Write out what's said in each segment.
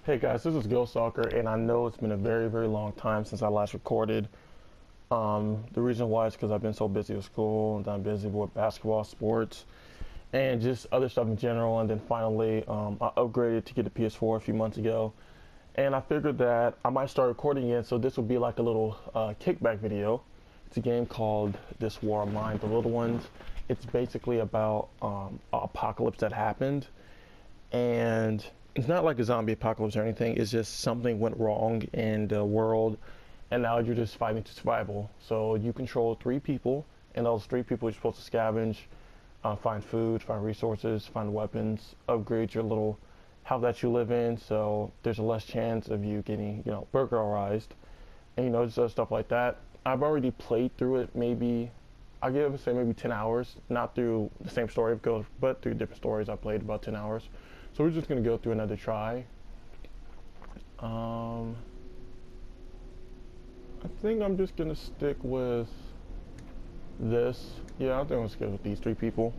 Hey guys, this is Ghost Stalker, and I know it's been a very, very long time since I last recorded. The reason why is because I've been so busy with school, and I'm busy with basketball, sports, and just other stuff in general. And then finally, I upgraded to get a PS4 a few months ago, and I figured that I might start recording it. So this will be like a little kickback video. It's a game called This War of Mine, the Little Ones. It's basically about an apocalypse that happened, and it's not like a zombie apocalypse or anything. It's just something went wrong in the world, and now you're just fighting to survival. So you control three people, and those three people you're supposed to scavenge, find food, find resources, find weapons, upgrade your little house that you live in. So there's a less chance of you getting, burglarized, and just stuff like that. I've already played through it. Maybe I give it say maybe 10 hours, not through the same story, but through different stories. I played about 10 hours. So we're just gonna go through another try. I think I'm just gonna stick with this. Yeah, I think I'm gonna stick with these three people.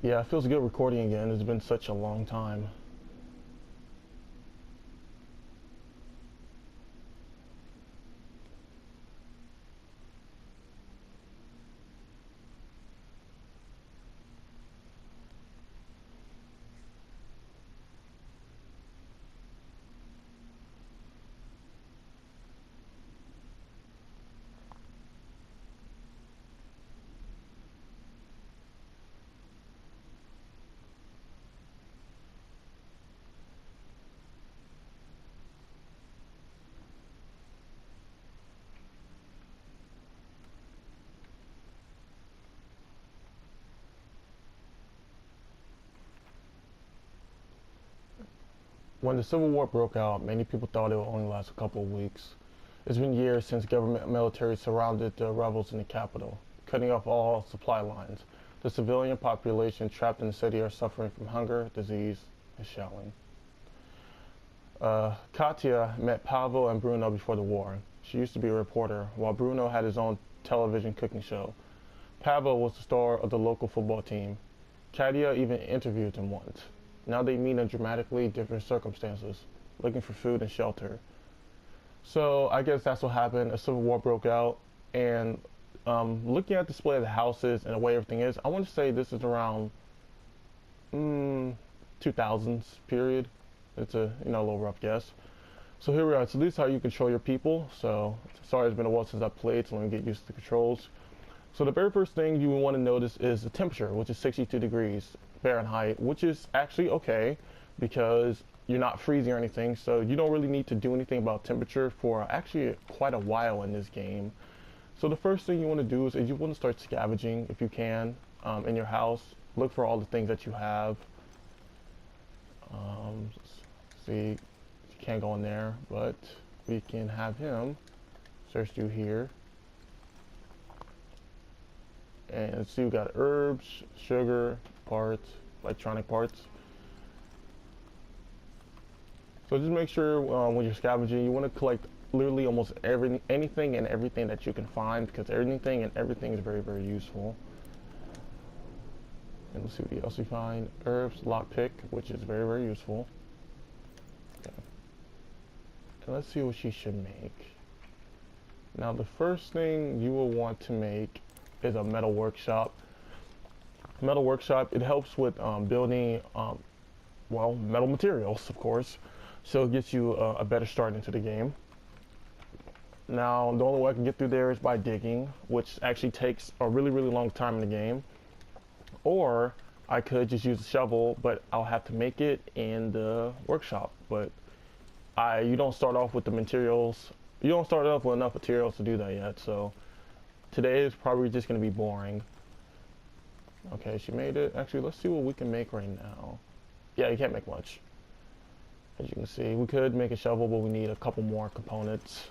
Yeah, it feels good recording again. It's been such a long time. When the Civil War broke out, many people thought it would only last a couple of weeks. It's been years since government and military surrounded the rebels in the capital, cutting off all supply lines. The civilian population trapped in the city are suffering from hunger, disease, and shelling. Katya met Pavel and Bruno before the war. She used to be a reporter, while Bruno had his own television cooking show. Pavel was the star of the local football team. Katya even interviewed him once. Now they meet in dramatically different circumstances, looking for food and shelter. So I guess that's what happened. A civil war broke out, and looking at the display of the houses and the way everything is, I want to say this is around 2000s period. It's a little rough guess. So here we are. So this is how you control your people. So sorry, it's been a while since I played, so let me get used to the controls. So the very first thing you want to notice is the temperature, which is 62 degrees Fahrenheit, which is actually okay because you're not freezing or anything. So you don't really need to do anything about temperature for actually quite a while in this game. So the first thing you want to do is you want to start scavenging if you can in your house. Look for all the things that you have. Let's see, you can't go in there, but we can have him search through here. And let's see, we got herbs, sugar, parts, electronic parts. So just make sure when you're scavenging, you want to collect literally almost anything and everything that you can find, because anything and everything is very, very useful. And let's see what else we find. Herbs, lockpick, which is very, very useful. Okay. And let's see what she should make. Now the first thing you will want to make is a metal workshop. Metal workshop, it helps with building metal materials, of course, so it gets you a better start into the game. Now the only way I can get through there is by digging, which actually takes a really, really long time in the game. Or I could just use a shovel, but I'll have to make it in the workshop. But you don't start off with the materials, you don't start off with enough materials to do that yet, so today is probably just going to be boring. Okay, she made it. Actually, let's see what we can make right now. Yeah, you can't make much. As you can see, we could make a shovel, but we need a couple more components.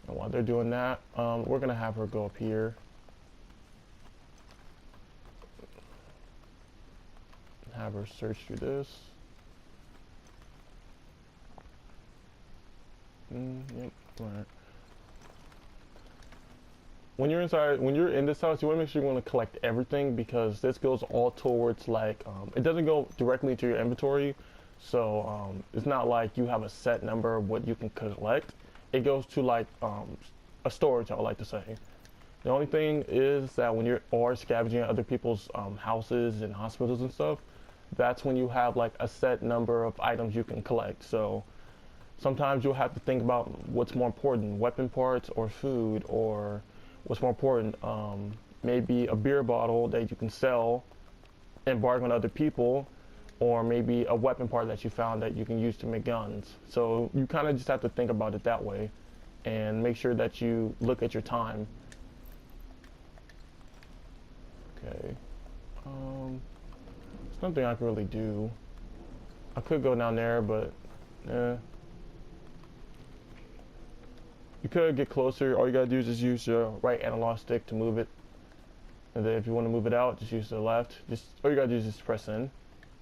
And while they're doing that, we're going to have her go up here. Have her search through this. Yep, alright. when you're in this house, you want to make sure you want to collect everything because this goes all towards like it doesn't go directly into your inventory, so it's not like you have a set number of what you can collect. It goes to like a storage, I would like to say. The only thing is that when you're or scavenging at other people's houses and hospitals and stuff, that's when you have like a set number of items you can collect. So sometimes you'll have to think about what's more important, weapon parts or food, or what's more important, maybe a beer bottle that you can sell and bargain with other people, or maybe a weapon part that you found that you can use to make guns. So you kind of just have to think about it that way and make sure that you look at your time. Okay. There's nothing I can really do. I could go down there, but you could get closer. All you gotta do is just use your right analog stick to move it. And then if you want to move it out, just use the left. Just all you gotta do is just press in.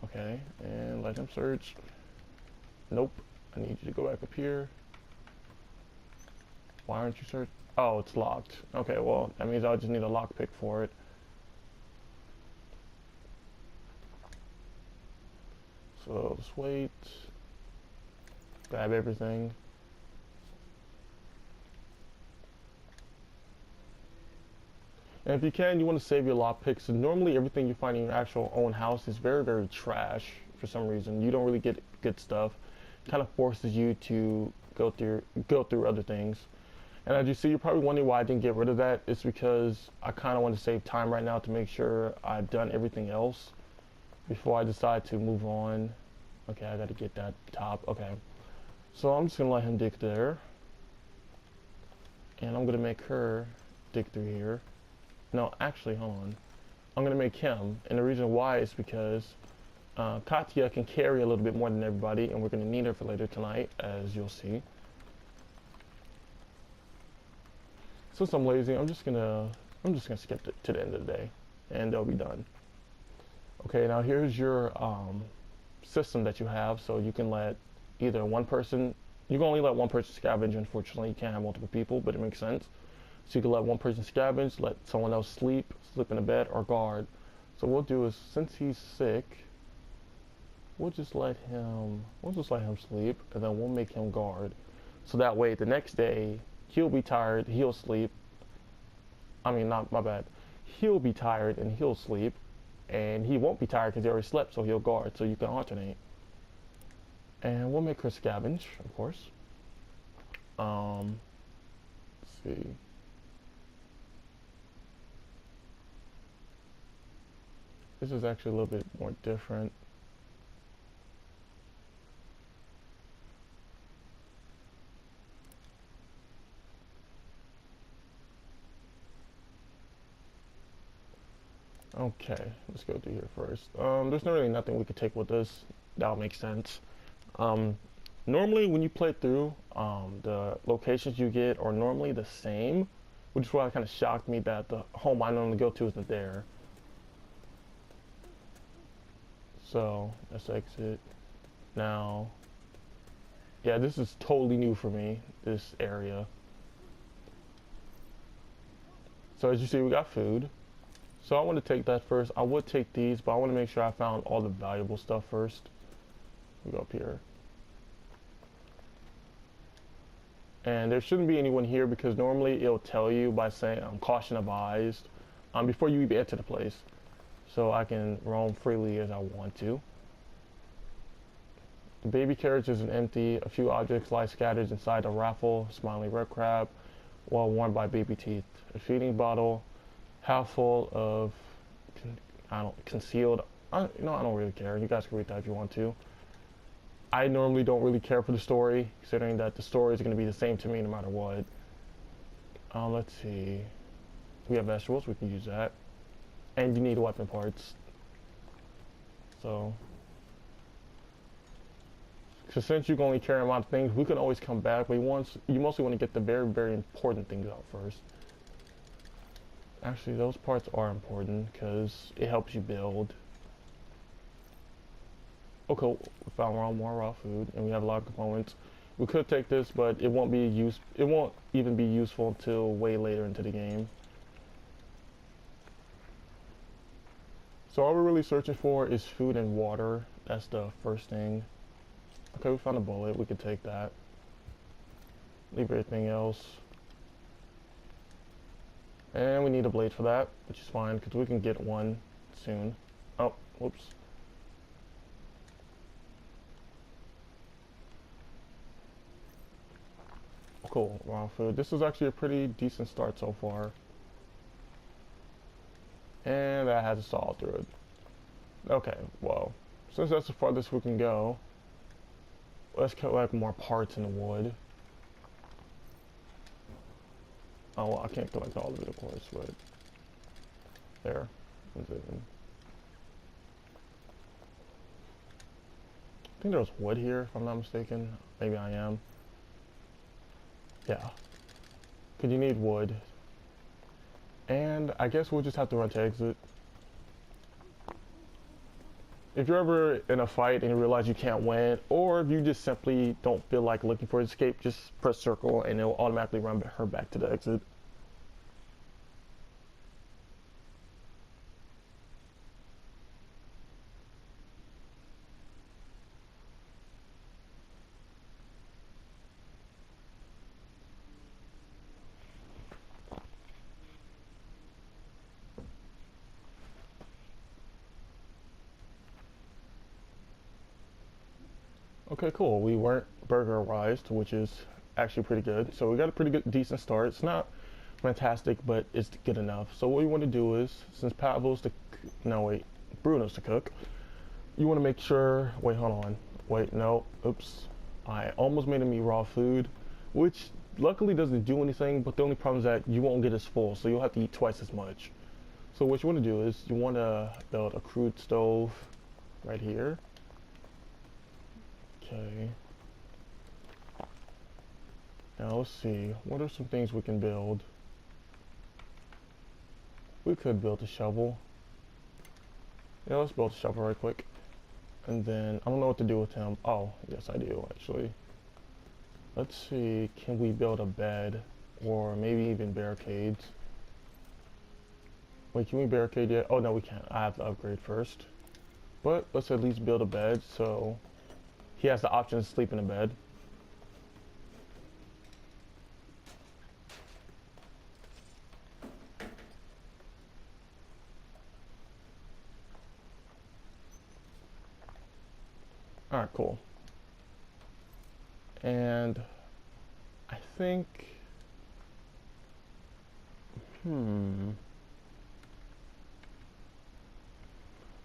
Okay, and let him search. Nope. I need you to go back up here. Why aren't you search? Oh, it's locked. Okay, well, that means I'll just need a lockpick for it. So just wait. Grab everything. And if you can, you want to save your lockpicks. So normally everything you find in your actual own house is very, very trash for some reason. You don't really get good stuff. It kind of forces you to go through other things. And as you see, you're probably wondering why I didn't get rid of that. It's because I kind of want to save time right now to make sure I've done everything else before I decide to move on. Okay, I got to get that top. Okay. So I'm just going to let him dig there. And I'm going to make her dig through here. No, actually, hold on. I'm going to make him. And the reason why is because Katya can carry a little bit more than everybody. And we're going to need her for later tonight, as you'll see. Since I'm lazy, I'm just gonna skip it to the end of the day, and they'll be done. Okay, now here's your system that you have. So you can let either one person. You can only let one person scavenge. Unfortunately, you can't have multiple people, but it makes sense. So you can let one person scavenge, let someone else sleep in a bed, or guard. So what we'll do is, since he's sick, we'll just let him sleep, and then we'll make him guard. So that way, the next day, he'll be tired, he'll sleep. I mean, not my bad. He'll be tired and he'll sleep, and he won't be tired because he already slept, so he'll guard. So you can alternate. And we'll make her scavenge, of course. Let's see. This is actually a little bit more different. Okay, let's go through here first. There's not really nothing we could take with us. That'll make sense. Normally when you play through, the locations you get are normally the same, which is why it kind of shocked me that the home I normally go to isn't there. So let's exit. Now, yeah, this is totally new for me, this area. So as you see, we got food. So I want to take that first. I would take these, but I want to make sure I found all the valuable stuff first. We go up here. And there shouldn't be anyone here because normally it'll tell you by saying caution advised before you even enter the place. So I can roam freely as I want to. The baby carriage isn't empty. A few objects lie scattered inside a raffle, smiling red crab, well worn by baby teeth. A feeding bottle, half full of, concealed. I don't really care. You guys can read that if you want to. I normally don't really care for the story, considering that the story is going to be the same to me no matter what. Let's see. We have vegetables. We can use that. And you need weapon parts. So since you can only carry a lot of things, we can always come back. But you mostly want to get the very, very important things out first. Actually, those parts are important because it helps you build. Okay, we found more raw food, and we have a lot of components. We could take this, but it won't even be useful until way later into the game. So all we're really searching for is food and water. That's the first thing. Okay, we found a bullet. We can take that. Leave everything else. And we need a blade for that, which is fine, because we can get one soon. Oh, whoops. Cool, raw food. This is actually a pretty decent start so far. And that has a saw through it. Okay, well, since that's the farthest we can go, let's collect more parts in the wood. Oh, well, I can't collect all of it, of course, but there. I think there's wood here, if I'm not mistaken. Maybe I am. Yeah. Because you need wood. And I guess we'll just have to run to exit. If you're ever in a fight and you realize you can't win, or if you just simply don't feel like looking for escape, just press circle and it'll automatically run her back to the exit. Okay, cool. We weren't burglarized, which is actually pretty good. So we got a pretty good, decent start. It's not fantastic, but it's good enough. So what you want to do is, since Pablo's the, no wait, Bruno's the cook, you want to make sure, wait, hold on. Wait, no, oops. I almost made him eat raw food, which luckily doesn't do anything, but the only problem is that you won't get as full, so you'll have to eat twice as much. So what you want to do is, you want to build a crude stove right here. Okay. Now let's see, what are some things we can build? We could build a shovel. Yeah, let's build a shovel right quick. And then, I don't know what to do with him. Oh, yes I do, actually. Let's see, can we build a bed? Or maybe even barricades? Wait, can we barricade yet? Oh, no, we can't. I have to upgrade first. But let's at least build a bed, so he has the option to sleep in a bed. Alright, cool. And I think,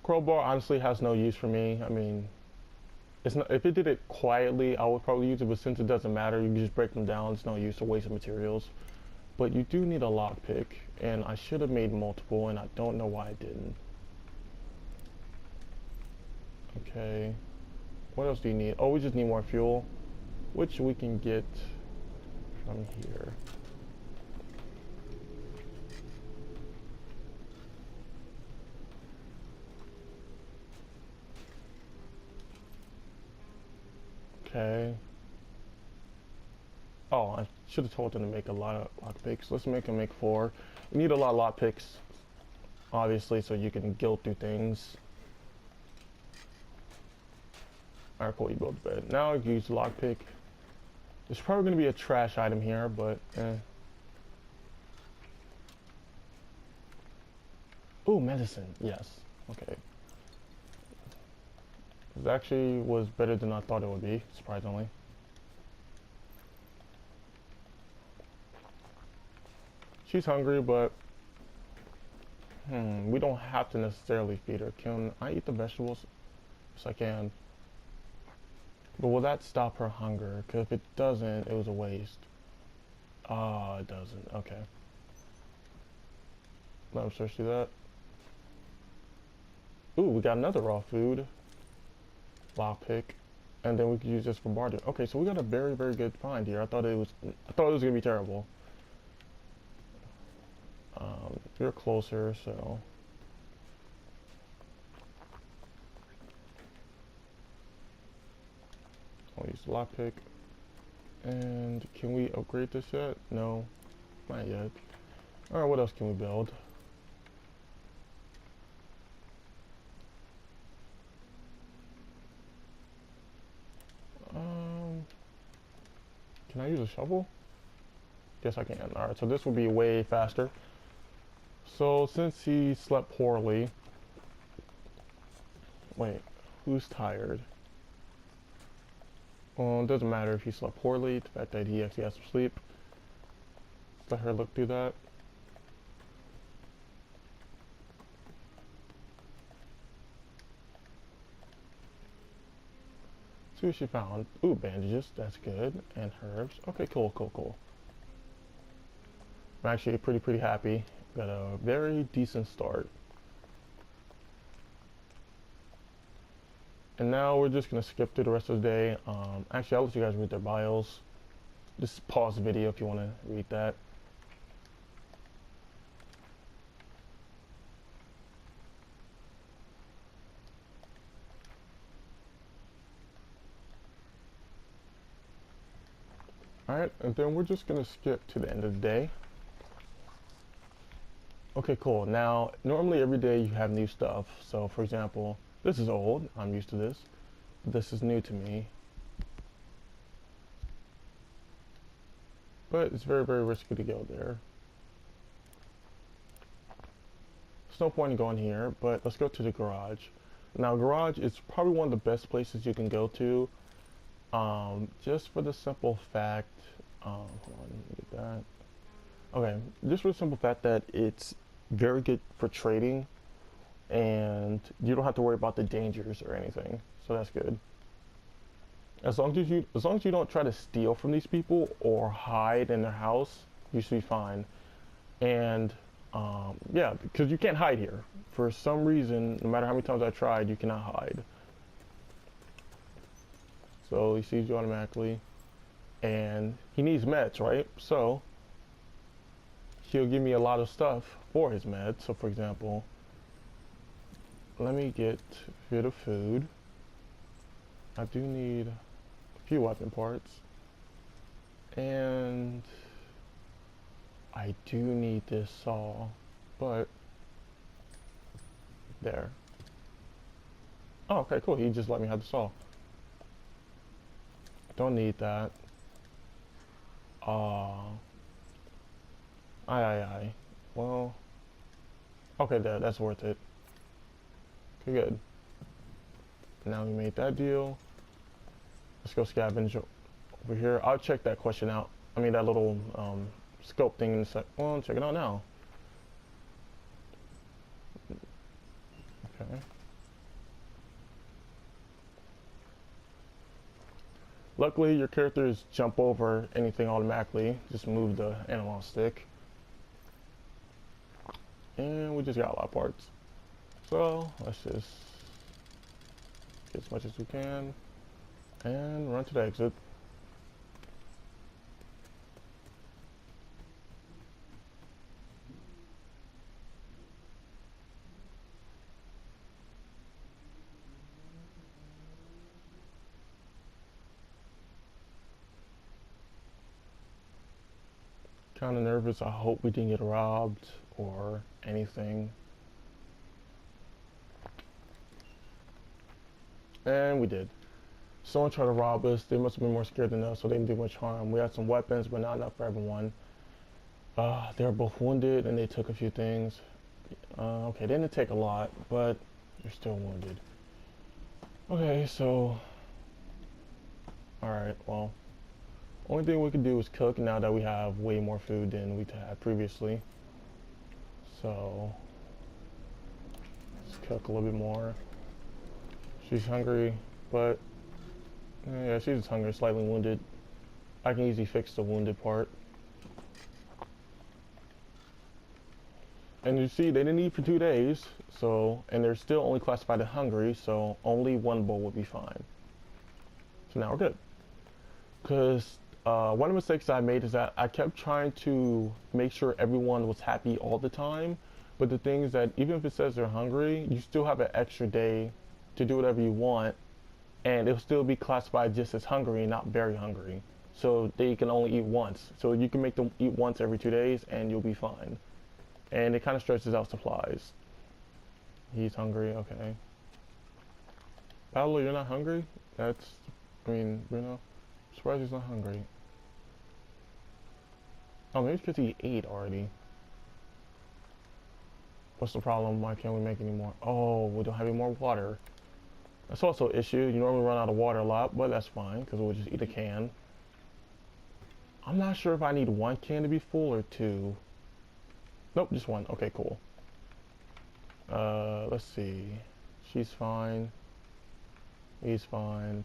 crowbar honestly has no use for me. I mean, it's not, if it did it quietly, I would probably use it, but since it doesn't matter, you can just break them down. It's no use to waste of materials. But you do need a lockpick, and I should have made multiple, and I don't know why I didn't. Okay. What else do you need? Oh, we just need more fuel, which we can get from here. Okay. Oh, I should have told them to make a lot of lockpicks. Let's make them make 4. You need a lot of lockpicks, obviously, so you can go through things. Alright, cool, you build the bed. Now you use the lockpick. There's probably going to be a trash item here, but Ooh, medicine, yes. Okay. It actually was better than I thought it would be, surprisingly. She's hungry, but we don't have to necessarily feed her. Can I eat the vegetables? Yes, I can. But will that stop her hunger? Because if it doesn't, it was a waste. Ah, it doesn't. Okay. Let me search through that. Ooh, we got another raw food. Lockpick. And then we could use this for barter. Okay, so we got a very, very good find here. I thought it was gonna be terrible. You're closer, so I'll use the lockpick. And can we upgrade this yet? No, not yet. Alright, what else can we build? Can I use a shovel? Yes, I can. Alright, so this will be way faster. So, since he slept poorly... Wait, who's tired? Well, it doesn't matter if he slept poorly. The fact that he actually has some sleep. Let her look through that. See what she found. Ooh, bandages. That's good. And herbs. Okay, cool, cool, cool. I'm actually pretty happy. Got a very decent start. And now we're just gonna skip through the rest of the day. Actually, I'll let you guys read their bios. Just pause the video if you want to read that. Alright, and then we're just gonna skip to the end of the day. Okay, cool. Now, normally every day you have new stuff. So, for example, this is old. I'm used to this. This is new to me. But it's very risky to go there. There's no point in going here, but let's go to the garage. Now, garage is probably one of the best places you can go to. Just for the simple fact, hold on, let me get that. Okay, just for the simple fact that it's very good for trading, and you don't have to worry about the dangers or anything. So that's good. As long as you don't try to steal from these people or hide in their house, you should be fine. And yeah, because you can't hide here. For some reason, no matter how many times I tried, you cannot hide. So he sees you automatically, and he needs meds, right? So he'll give me a lot of stuff for his meds. So for example, let me get a bit of food. I do need a few weapon parts, and I do need this saw, but there. Oh, okay, cool. He just let me have the saw. Don't need that. Aye. Well, okay, that's worth it. Okay, good. Now we made that deal. Let's go scavenge over here. I'll check that question out. I mean, that little scope thing in a sec. Well, check it out now. Okay. Luckily, your characters jump over anything automatically. Just move the analog stick. And we just got a lot of parts. So, let's just get as much as we can and run to the exit. Kind of nervous. I hope we didn't get robbed or anything. And we did. Someone tried to rob us. They must have been more scared than us, so they didn't do much harm. We had some weapons, but not enough for everyone. They were both wounded, and they took a few things. Okay, they didn't take a lot, but they're still wounded. Okay, so... Alright, well... Only thing we can do is cook now that we have way more food than we had previously. So... Let's cook a little bit more. She's hungry, but... Yeah, she's just hungry, slightly wounded. I can easily fix the wounded part. And you see, they didn't eat for 2 days, so, and they're still only classified as hungry, so only one bowl would be fine. So now we're good. Because one of the mistakes I made is that I kept trying to make sure everyone was happy all the time, but the thing is that even if it says they're hungry, you still have an extra day to do whatever you want, and it'll still be classified just as hungry, not very hungry. So they can only eat once. So you can make them eat once every 2 days, and you'll be fine. And it kind of stretches out supplies. He's hungry, okay. Pablo, you're not hungry? I mean, Bruno, I'm surprised he's not hungry. Oh, maybe it's because he ate already. What's the problem? Why can't we make any more? Oh, we don't have any more water. That's also an issue. You normally run out of water a lot, but that's fine because we'll just eat a can. I'm not sure if I need one can to be full or two. Nope, just one. Okay, cool. Let's see. She's fine. He's fine.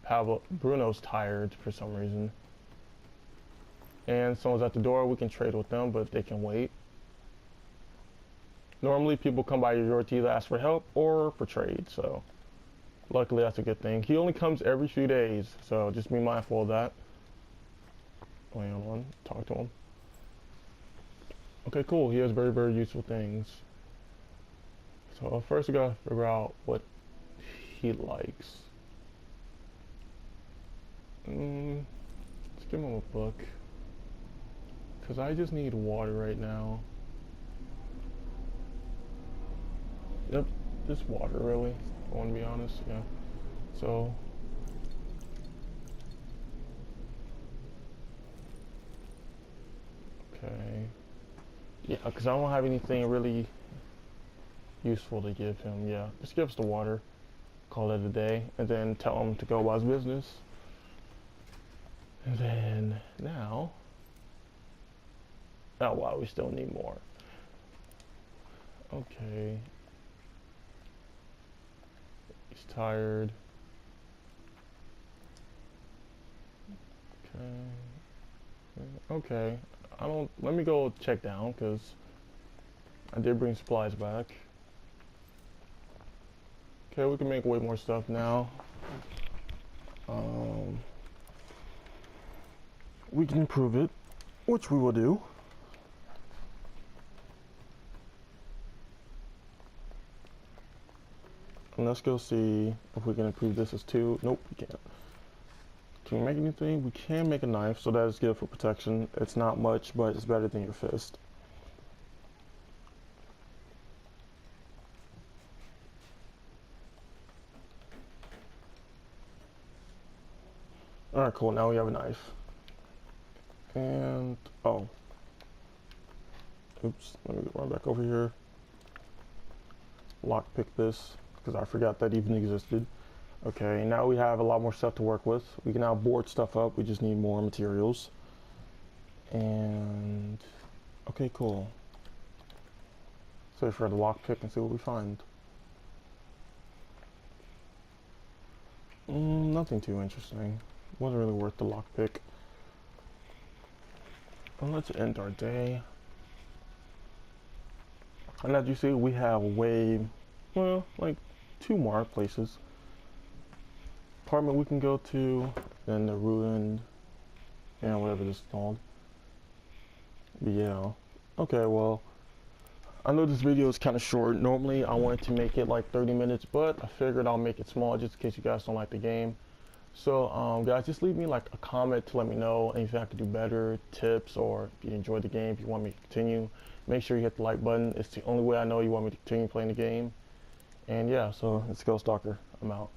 Bruno's tired for some reason. And someone's at the door. We can trade with them, but they can wait. Normally, people come by your door to either ask for help or for trade, so luckily that's a good thing. He only comes every few days, so just be mindful of that. Wait on, talk to him. Okay, cool. He has very, very useful things. So first we gotta figure out what he likes. Let's give him a book. Because I just need water right now. Yep, just water really. I want to be honest, yeah. So okay. Yeah, because I don't have anything really useful to give him. Yeah, just give us the water. Call it a day. And then tell him to go about his business. And then now. Oh wow, we still need more. Okay. He's tired. Okay. Okay. Let me go check down because I did bring supplies back. Okay, we can make way more stuff now. We can improve it, which we will do. And let's go see if we can improve this as 2. Nope, we can't. Can we make anything? We can make a knife, so that is good for protection. It's not much, but it's better than your fist. Alright, cool. Now we have a knife. And, oh. Oops, let me run back over here. Lockpick this, because I forgot that even existed. Okay, now we have a lot more stuff to work with. We can now board stuff up. We just need more materials. And okay, cool. So for the lockpick and see what we find. Nothing too interesting. Wasn't really worth the lockpick. Well, let's end our day. And as you see, we have well, like 2 more places. Apartment we can go to, then the ruined, whatever this is called. But yeah. Okay, well, I know this video is kind of short. Normally I wanted to make it like 30 minutes, but I figured I'll make it small just in case you guys don't like the game. So guys, just leave me like a comment to let me know anything I could do better, tips, or if you enjoyed the game, if you want me to continue. Make sure you hit the like button. It's the only way I know you want me to continue playing the game. And yeah, so let's go Stalker. I'm out.